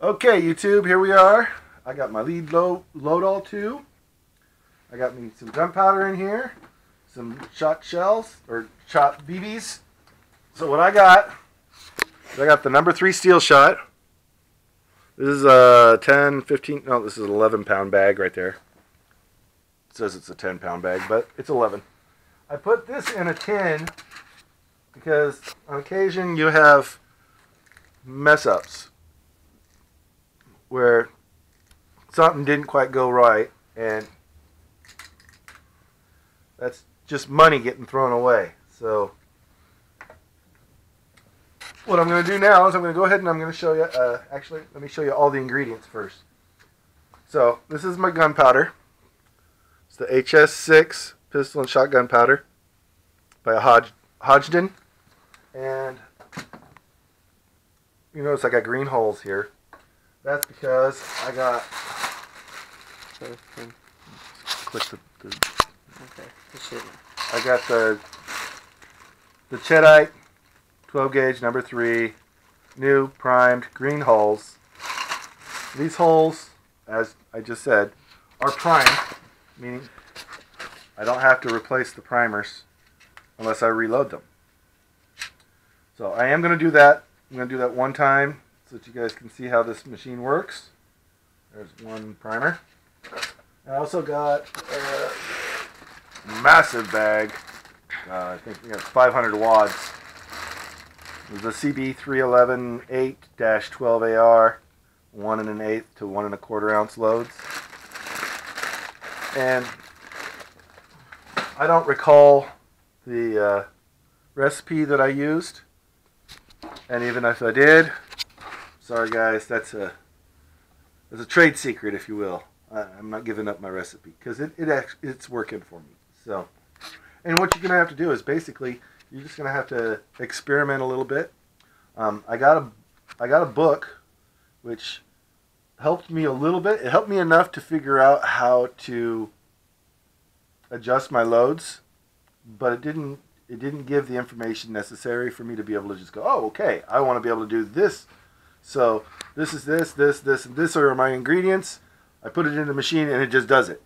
Okay, YouTube, here we are. I got my lead load-all tube. I got me some gunpowder in here, some shot shells, or shot BBs. So what I got the number 3 steel shot. This is a 10, 15, no, this is an 11-pound bag right there. It says it's a 10-pound bag, but it's 11. I put this in a tin because on occasion you have mess-ups where something didn't quite go right, and that's just money getting thrown away. So what I'm going to do now is I'm going to go ahead and I'm going to show you, actually, let me show you all the ingredients first. So this is my gunpowder. It's the HS6 pistol and shotgun powder by Hodgdon. And you notice I got green holes here. That's because I got, click the okay, I got the Cheddite 12 gauge number 3 new primed green holes. These holes, as I just said, are primed, meaning I don't have to replace the primers unless I reload them. So I am going to do that. I'm going to do that one time so that you guys can see how this machine works. There's one primer. I also got a massive bag. I think we got 500 wads. There's a CB311 8-12AR, 1 1/8 to 1 1/4 ounce loads. And I don't recall the recipe that I used. And even if I did, sorry guys, that's a trade secret, if you will. I'm not giving up my recipe because it's working for me. So, and what you're gonna have to do is basically you're just gonna have to experiment a little bit. I got a book which helped me a little bit. It helped me enough to figure out how to adjust my loads, but it didn't give the information necessary for me to be able to just go, oh, okay, I want to be able to do this. So this is this, and this are my ingredients. I put it in the machine and it just does it.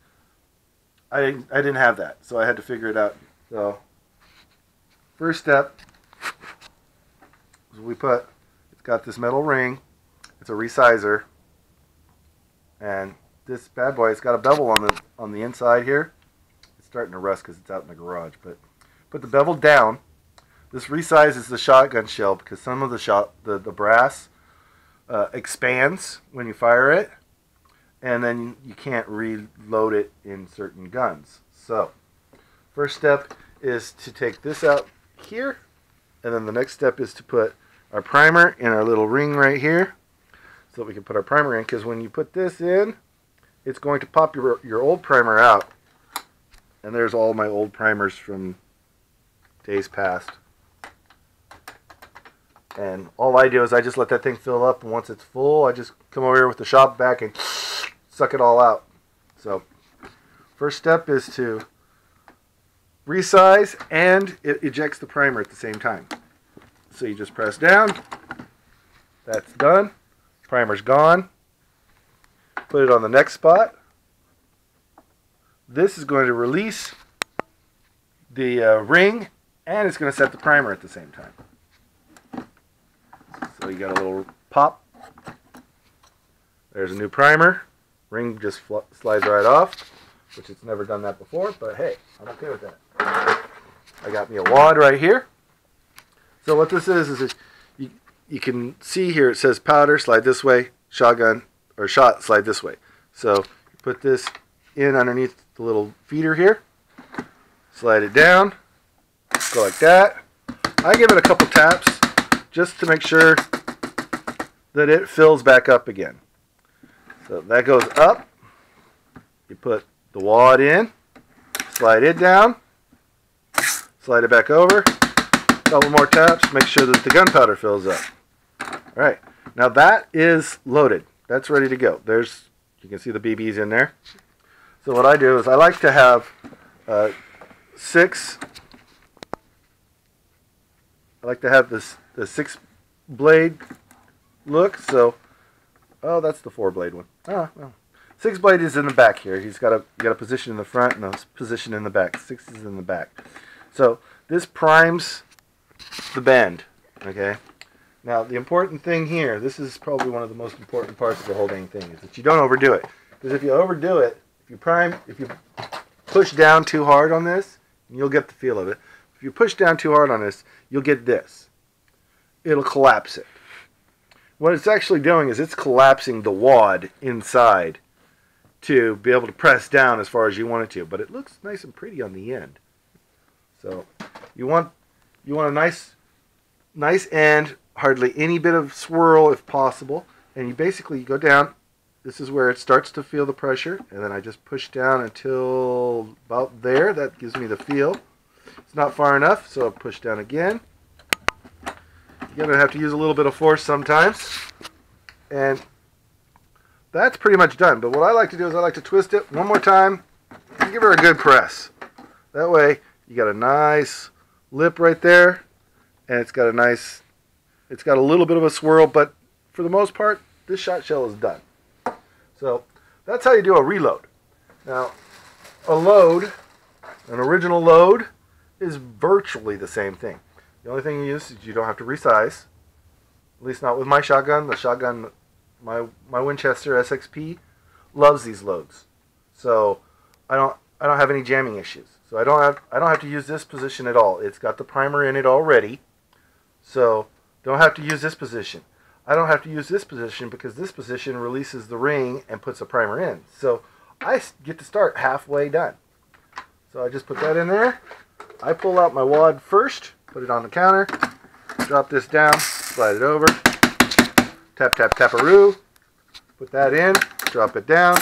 I didn't have that, so I had to figure it out. So first step is it's got this metal ring. It's a resizer, and this bad boy, it's got a bevel on the inside here. It's starting to rust because it's out in the garage, but put the bevel down. This resizes the shotgun shell because some of the brass expands when you fire it, and then you can't reload it in certain guns. So first step is to take this out here, and then the next step is to put our primer in our little ring right here so that we can put our primer in, because when you put this in, it's going to pop your old primer out. And there's all my old primers from days past. And all I do is I just let that thing fill up, and once it's full, I just come over here with the shop vac and suck it all out. So first step is to resize, and it ejects the primer at the same time. So you just press down. That's done. Primer's gone. Put it on the next spot. This is going to release the ring, and it's going to set the primer at the same time. So you got a little pop. There's a new primer. Ring just slides right off, which it's never done that before, but hey, I'm okay with that. I got me a wad right here. So what this is you can see here it says powder, slide this way, shotgun, or shot, slide this way. So you put this in underneath the little feeder here, slide it down, go like that. I give it a couple taps just to make sure that it fills back up again. So that goes up. You put the wad in, slide it down, slide it back over, couple more taps, make sure that the gunpowder fills up. Alright, now that is loaded. That's ready to go. You can see the BBs in there. So what I do is I like to have the 6 blade look. So Oh, that's the 4-blade one. Oh, well. 6-blade is in the back here. You got a position in the front and a position in the back. 6 is in the back. So this primes the bend. Okay. Now the important thing here, this is probably one of the most important parts of the whole dang thing, is that you don't overdo it. Because if you overdo it, if you push down too hard on this, you'll get the feel of it. If you push down too hard on this, you'll get this. It'll collapse it. What it's actually doing is it's collapsing the wad inside to be able to press down as far as you want it to, but it looks nice and pretty on the end. So you want a nice end, hardly any bit of swirl if possible, and you basically go down. This is where it starts to feel the pressure, and then I just push down until about there. That gives me the feel. It's not far enough, so I'll push down again. You're going to have to use a little bit of force sometimes, and that's pretty much done. But what I like to do is I like to twist it one more time and give her a good press. That way you got a nice lip right there, and it's got a little bit of a swirl, but for the most part this shot shell is done. So that's how you do a reload. Now a load, an original load, is virtually the same thing. The only thing you use is you don't have to resize, at least not with my shotgun. The shotgun, my Winchester SXP, loves these loads, so I don't have any jamming issues. So I don't have to use this position at all. It's got the primer in it already, so don't have to use this position. I don't have to use this position because this position releases the ring and puts a primer in. So I get to start halfway done. So I just put that in there. I pull out my wad first, put it on the counter, drop this down, slide it over, tap, tap, tap-a-roo, put that in, drop it down,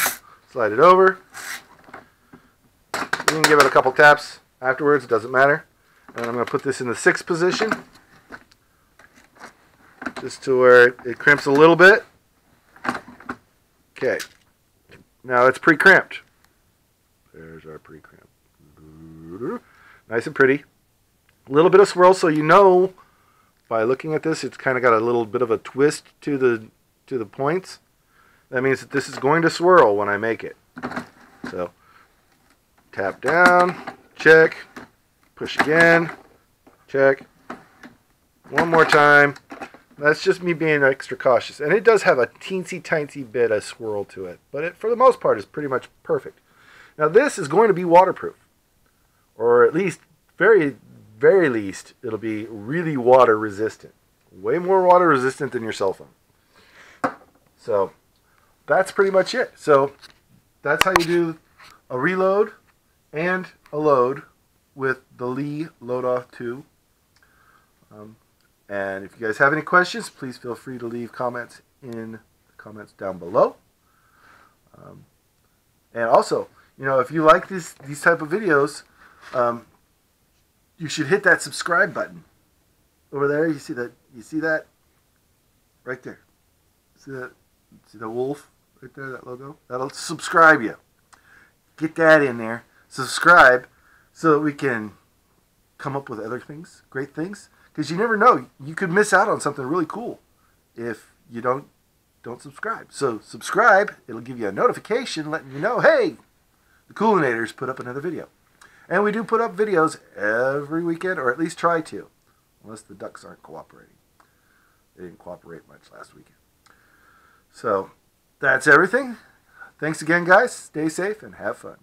slide it over. You can give it a couple taps afterwards, it doesn't matter. And I'm going to put this in the 6th position, just to where it crimps a little bit. Okay, now it's pre-crimped. There's our pre-crimp. Nice and pretty. A little bit of swirl, so you know by looking at this, it's kind of got a little bit of a twist to the points. That means that this is going to swirl when I make it. So tap down, check, push again, check, one more time. That's just me being extra cautious. And it does have a teensy tiny bit of swirl to it, but it, for the most part, is pretty much perfect. Now this is going to be waterproof, or at least very least it'll be really water resistant. Way more water resistant than your cell phone. So that's pretty much it. So that's how you do a reload and a load with the Lee Loadoff 2. And if you guys have any questions, please feel free to leave comments in the comments down below. And also, you know, if you like these type of videos, you should hit that subscribe button over there. You see that? You see that? Right there. See that? See the wolf right there? That logo? That'll subscribe you. Get that in there. Subscribe so that we can come up with other things, great things. Because you never know, you could miss out on something really cool if you don't subscribe. So subscribe. It'll give you a notification letting you know, hey, the Coolinators put up another video. And we do put up videos every weekend, or at least try to, unless the ducks aren't cooperating. They didn't cooperate much last weekend. So that's everything. Thanks again, guys. Stay safe and have fun.